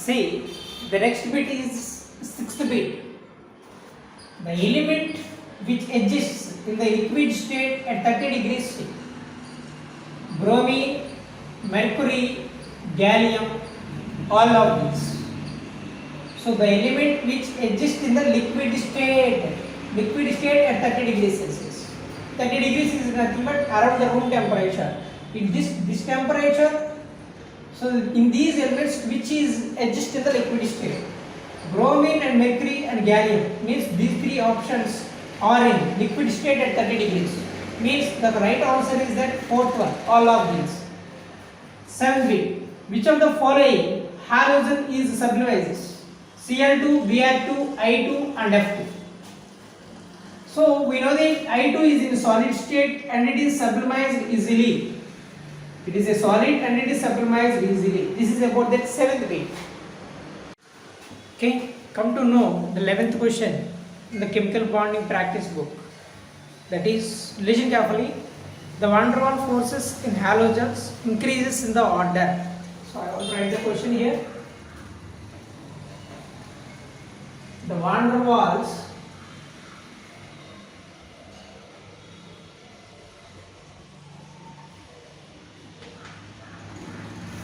See, the next bit is sixth bit. The element which exists in the liquid state at 30 degrees C. Bromine, mercury, gallium, all of these. So the element which exists in the liquid state at 30 degrees Celsius. 30 degrees is nothing but around the room temperature. In this temperature, so in these elements which is exist in the liquid state, bromine and mercury and gallium, means these three options are in liquid state at 30 degrees. Means the right answer is that fourth one, all of these. Seventh bit, which of the following halogen is sublimizes? Cl2, Br2, I2 and F2. So we know that I2 is in solid state and it is sublimized easily. It is a solid and it is sublimized easily. This is about that seventh bit. Okay, come to know the 11th question in the chemical bonding practice book. That is, listen carefully. The van der Waals forces in halogens increases in the order. So I will write the question here. The van der Waals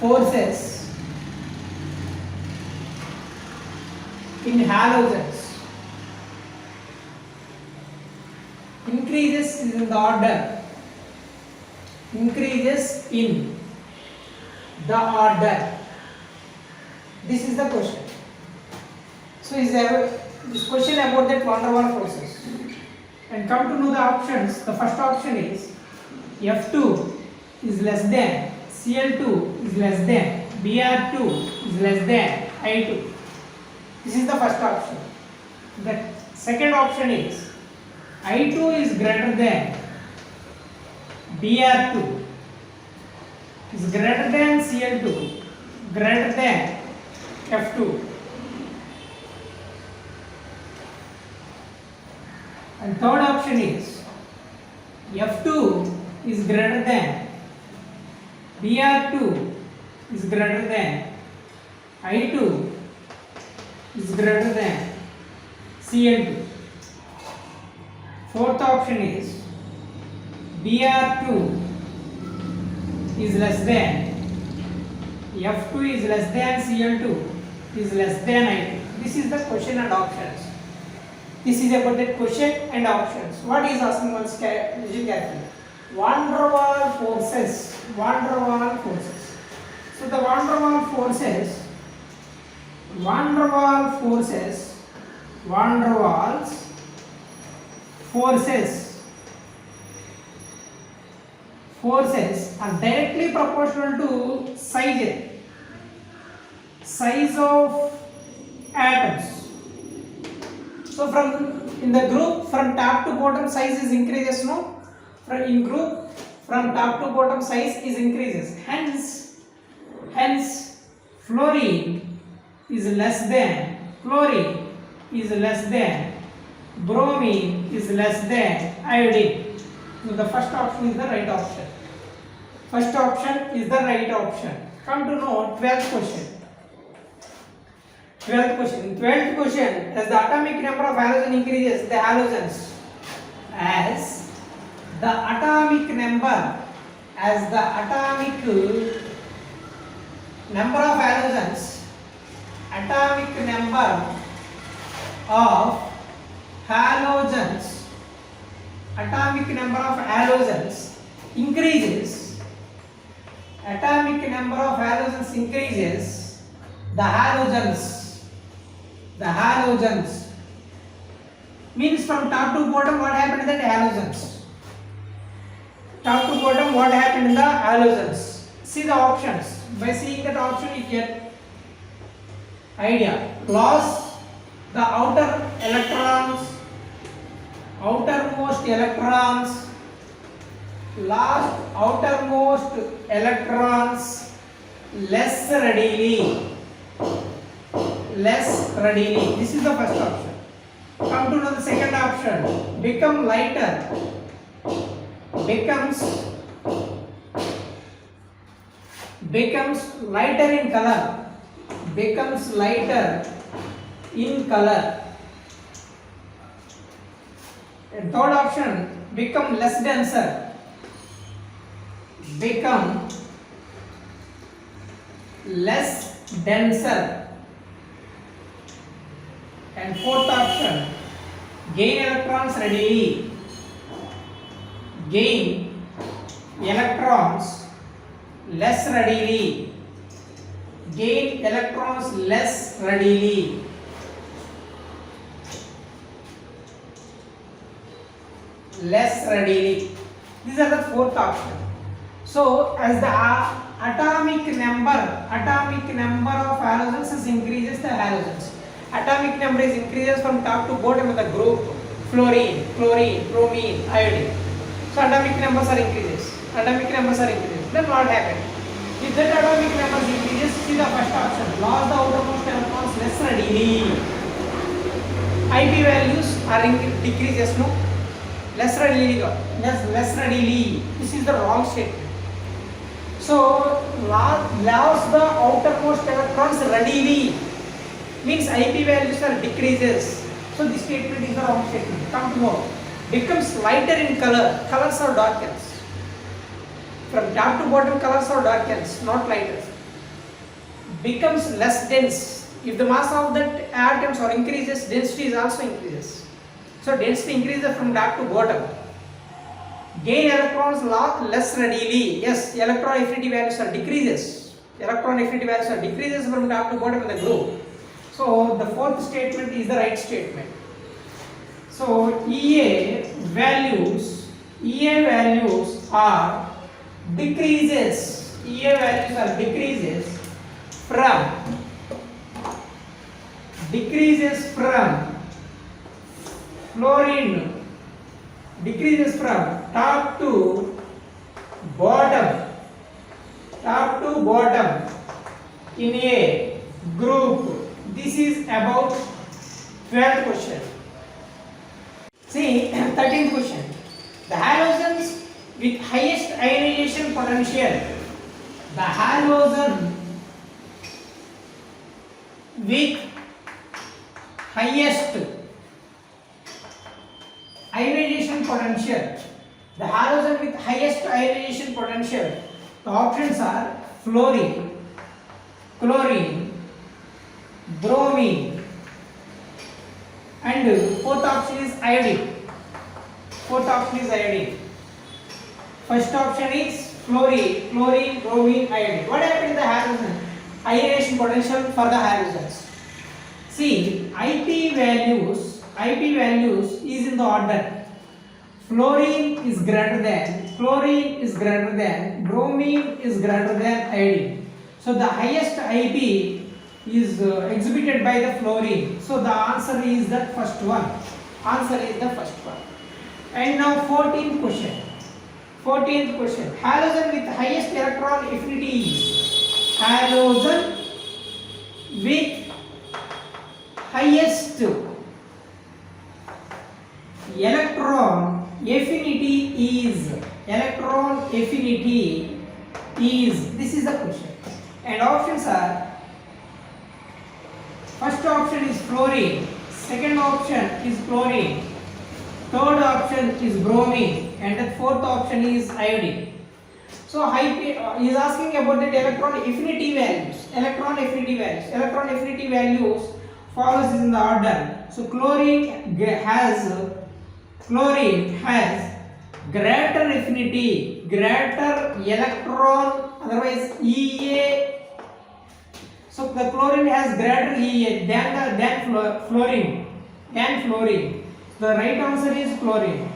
forces in halogens increases in the order. Increases in the order. This is the question. So is this question about that van der Waals forces. And come to know the options. The first option is F2 is less than, Cl2 is less than, Br2 is less than, I2. This is the first option. The second option is I2 is greater than, Br2 is greater than Cl2, greater than F2. And third option is F2 is greater than, Br2 is greater than, I2 is greater than Cl2. Fourth option is Br2 is less than, F2 is less than, Cl2 is less than I2. This is the question and options. This is about the question and options. What is asking once listen carefully. Van der Waals forces. Van der Waals forces. So the Van der Waals forces. Van der Waals forces. Van der Waals forces. Forces are directly proportional to size of atoms. So in the group from top to bottom size is increases, no? In group from top to bottom size is increases. Hence fluorine is less than, chlorine is less than, bromine is less than iodine. So the first option is the right option. First option is the right option. Come to know 12th question. 12th question, as the atomic number of halogen increases, the halogens, as the atomic number of halogens, atomic number of halogens increases, atomic number of halogens increases, the halogens means from top to bottom what happened in the halogens. Top to bottom what happened in the halogens. See the options. By seeing that option you get idea. Loss the outermost electrons less readily. This is the first option. Come to know the second option. Become lighter. Becomes lighter in color. becomes lighter in color. And third option, become less denser. Become less denser. And fourth option, gain electrons readily. Gain electrons less readily. Gain electrons less readily. Less readily. These are the fourth option. So as the atomic number of halogens is increases, the halogens atomic number is increases from top to bottom of the group: fluorine, chlorine, bromine, iodine. So atomic numbers are increases. Then what happened? If that atomic numbers increases, see the first option, lost the outermost electrons less readily. IP values are decreases, no? Less readily. This is the wrong statement. So lost the outermost electrons readily means IP values are decreases. So this statement is the wrong statement. Come to know. Becomes lighter in color. Colors are darkens. From top to bottom, colors are darkens, not lighter. Becomes less dense. If the mass of that atoms or increases, density is also increases. So density increases from top to bottom. Gain electrons less readily. Yes, electron affinity values are decreases. From top to bottom of the group. So the fourth statement is the right statement. So EA values are decreases. Decreases from fluorine. Decreases from top to bottom in a group. This is about 12th question. See 13th question. The halogens with highest ionization potential. The halogen with highest ionization potential. The halogen with highest ionization potential. The options are fluorine, chlorine, bromine, and fourth option is iodine. First option is fluorine, chlorine, bromine, iodine. What happened in the halogen? Ionization potential for the halogens. See, IP values is in the order. Fluorine is greater than, chlorine is greater than, bromine is greater than iodine. So the highest IP is exhibited by the fluorine. So the answer is the first one. And now 14th question. Halogen with highest electron affinity is. Halogen with highest electron affinity is. This is the question. And options are: first option is fluorine, second option is chlorine, third option is bromine, and the fourth option is iodine. So he is asking about the electron affinity values. Electron affinity values follows in the order. So chlorine has greater affinity, greater electron, otherwise EA. So the chlorine has greater EA than fluorine. The right answer is chlorine.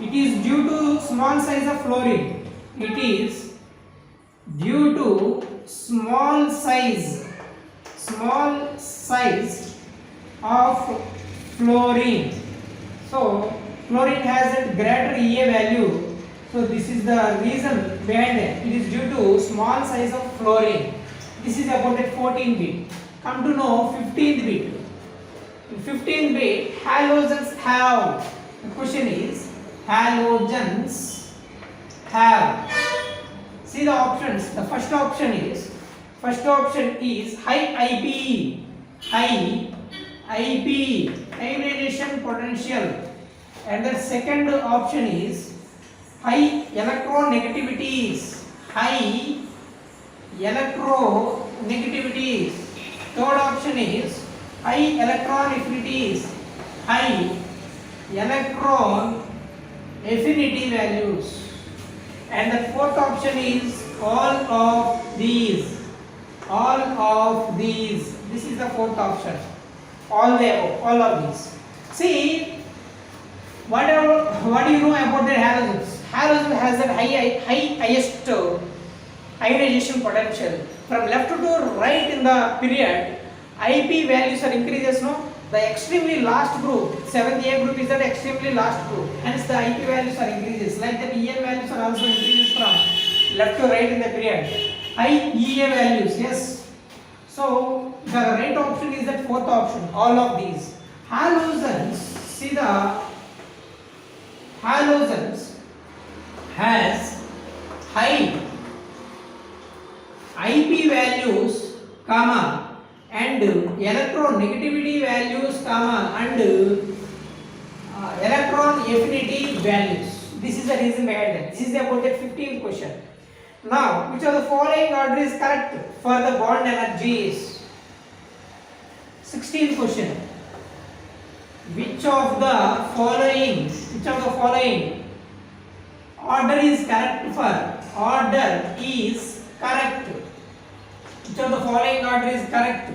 It is due to small size of fluorine. Small size of fluorine. So fluorine has a greater EA value. So this is the reason behind it. It is due to small size of fluorine. This is about the 14th bit. Come to know 15th bit. In 15th bit, halogens have. The question is halogens have. See the options. The first option is First option is high IB, high IB, ionization potential, and the second option is high electronegativities, high electronegativities. Third option is high electron affinities, high electron affinity values, and the fourth option is all of these. All of these. This is the fourth option. All of these. See, what do you know about the halogens? Halogen has the highest ionization potential. From left to right in the period, IP values are increases. No, the extremely last group, 7th A group is the extremely last group. Hence the IP values are increases. Like the EM values are also increases from left to right in the period. High EA values, yes. So the right option is that fourth option. All of these halogens. See, the halogens has high IP values, comma, and electronegativity values, comma, and electron affinity values. This is the reason behind that. This is about the 15th question. Now, which of the following order is correct for the bond energies? 16th question. Which of the following order is correct for? Order is correct. Which of the following order is correct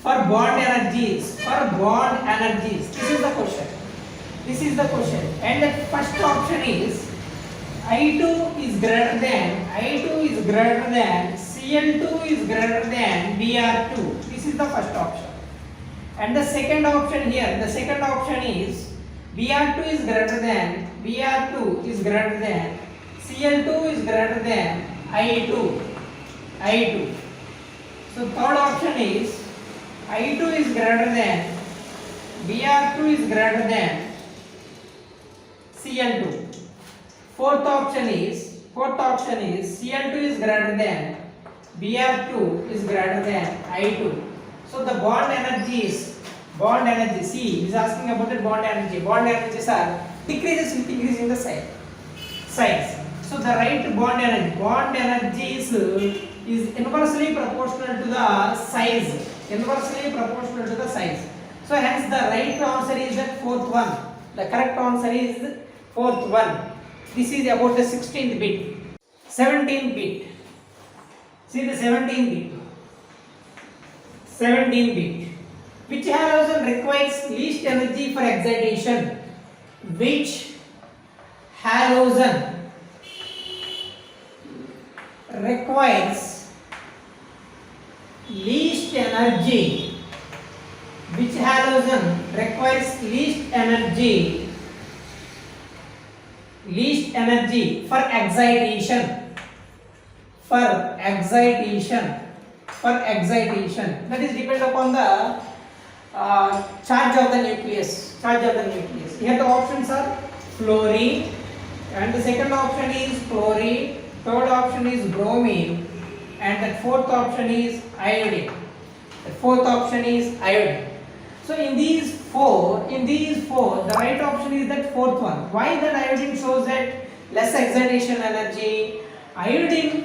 for bond energies? For bond energies. This is the question. This is the question. And the first option is I2 is greater than Cl2 is greater than Br2. This is the first option. And the second option here, the second option is Br2 is greater than Cl2 is greater than I2. So third option is I2 is greater than Br2 is greater than Cl2. Fourth option is Cl2 is greater than Br2 is greater than I2. So the bond energies, see, is asking about the bond energy. Bond energies are decreases with increasing the size. So the right bond energies is inversely proportional to the size. So hence the right answer is the fourth one. The correct answer is the fourth one. This is about the 16th bit. 17th bit. See the 17th bit. Which halogen requires least energy for excitation? Which halogen requires least energy? Which halogen requires least energy for excitation? That is depend upon the charge of the nucleus. Here the options are fluorine, and the second option is chlorine, third option is bromine, and the fourth option is iodine. So in these four, the right option is that fourth one. Why that iodine shows that less excitation energy? Iodine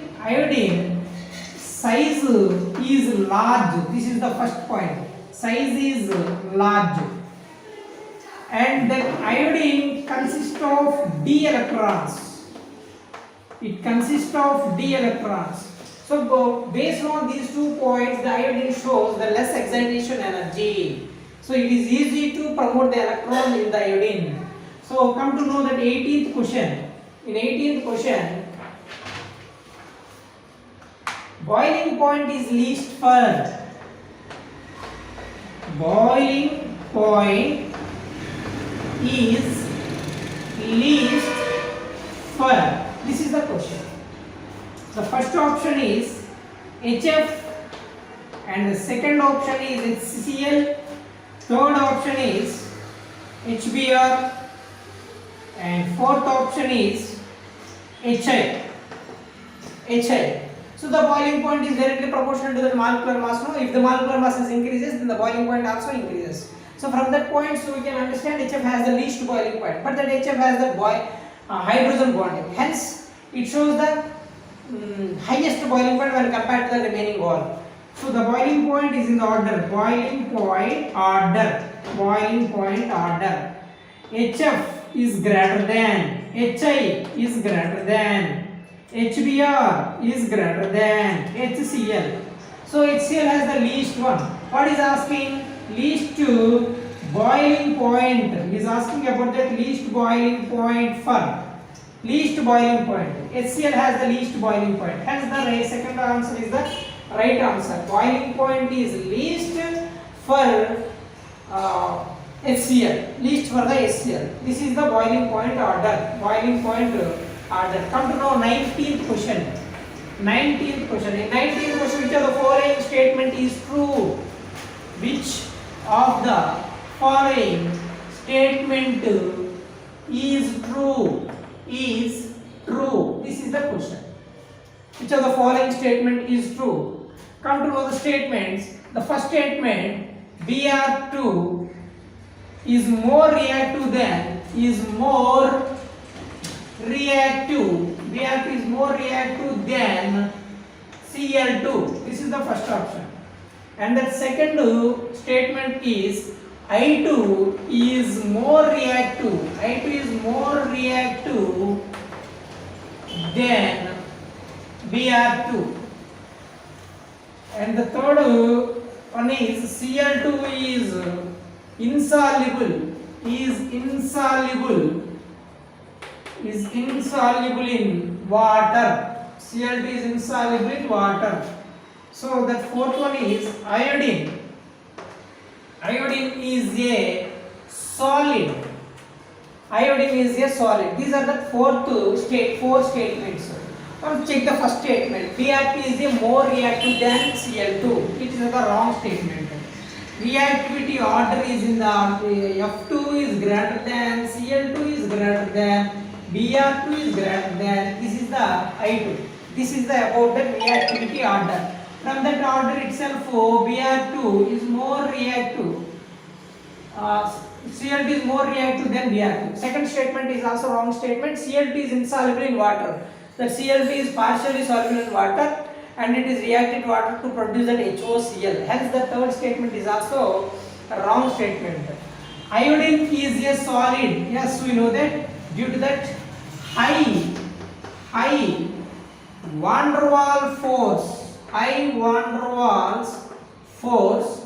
size is large. This is the first point. Size is large, and that iodine consists of d electrons. So based on these 2 points, the iodine shows the less excitation energy. So it is easy to promote the electron in the iodine. So come to know that 18th question. In 18th question, boiling point is least for. Boiling point is least for. This is the question. The first option is HF, and the second option is HCl, third option is HBr, and fourth option is HI. So the boiling point is directly proportional to the molecular mass. No, if the molecular mass increases, then the boiling point also increases. So from that point, so we can understand HF has the least boiling point, but that HF has the hydrogen bonding. Hence, it shows the highest boiling point when compared to the remaining wall. So the boiling point is in the order boiling point order. HF is greater than, HI is greater than, HBr is greater than HCl. So HCl has the least one. What is asking? Least to boiling point. He is asking about that least boiling point for. Least boiling point. HCl has the least boiling point. Hence the second answer is the right answer. Boiling point is least for HCl. Least for the HCl. This is the boiling point order. Boiling point order. Come to know 19th question. 19th question. In 19th question, which of the following statement is true? Which of the following statement is true? Is true. This is the question. Which of the following statement is true? Come to know the statements. The first statement, Br2 is more reactive than Br2 is more reactive than Cl2. This is the first option. And the second statement is I2 is more reactive. I2 is more reactive than Br2. And the third one is Cl2 is insoluble in water. Cl2 is insoluble in water. So that fourth one is iodine. Iodine is a solid. Iodine is a solid. These are the four statements. Now check the first statement. Br2 is a more reactive than Cl2. It is the wrong statement. Reactivity order is in the F2 is greater than, Cl2 is greater than, Br2 is greater than. This is the I2. This is the about the reactivity order. From that order itself, Br2 is more reactive. Cl2 is more reactive than Br2. Second statement is also wrong statement. Cl2 is insoluble in water. The Cl2 is partially soluble in water and it is reacted water to produce that HOCl. Hence the third statement is also a wrong statement. Iodine is a solid. Yes, we know that due to that high van der Waals force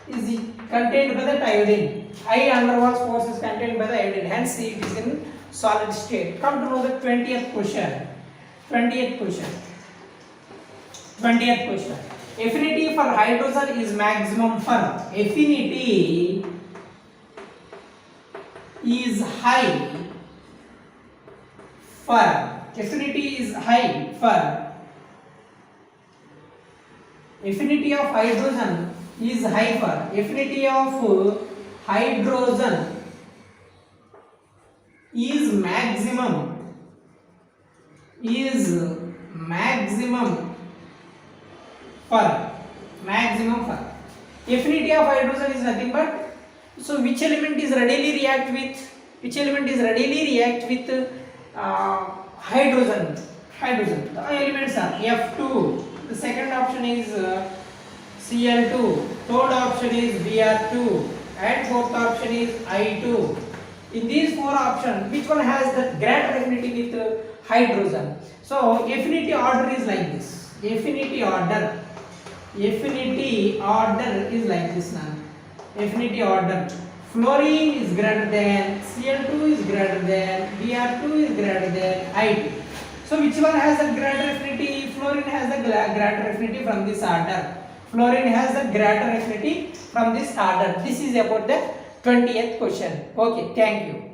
is contained by the iodine. High van der Waals force is contained by the iodine. Hence it is in solid state. Come to know the 20th question. 20th question. Affinity for hydrogen is maximum for. Affinity is high for. Affinity is high for. Affinity of hydrogen is high for. Affinity of hydrogen is maximum for. Affinity of hydrogen is nothing but, so which element is readily react with hydrogen. The elements are F2. The second option is Cl2. Third option is Br2 and fourth option is I2. In these four options, which one has the greater affinity with hydrogen? So affinity order is like this. Affinity order is like this now. Affinity order. Fluorine is greater than, Cl2 is greater than, Br2 is greater than I2. So which one has the greater affinity? Fluorine has the greater affinity from this order. This is about the 20th question. Okay, thank you.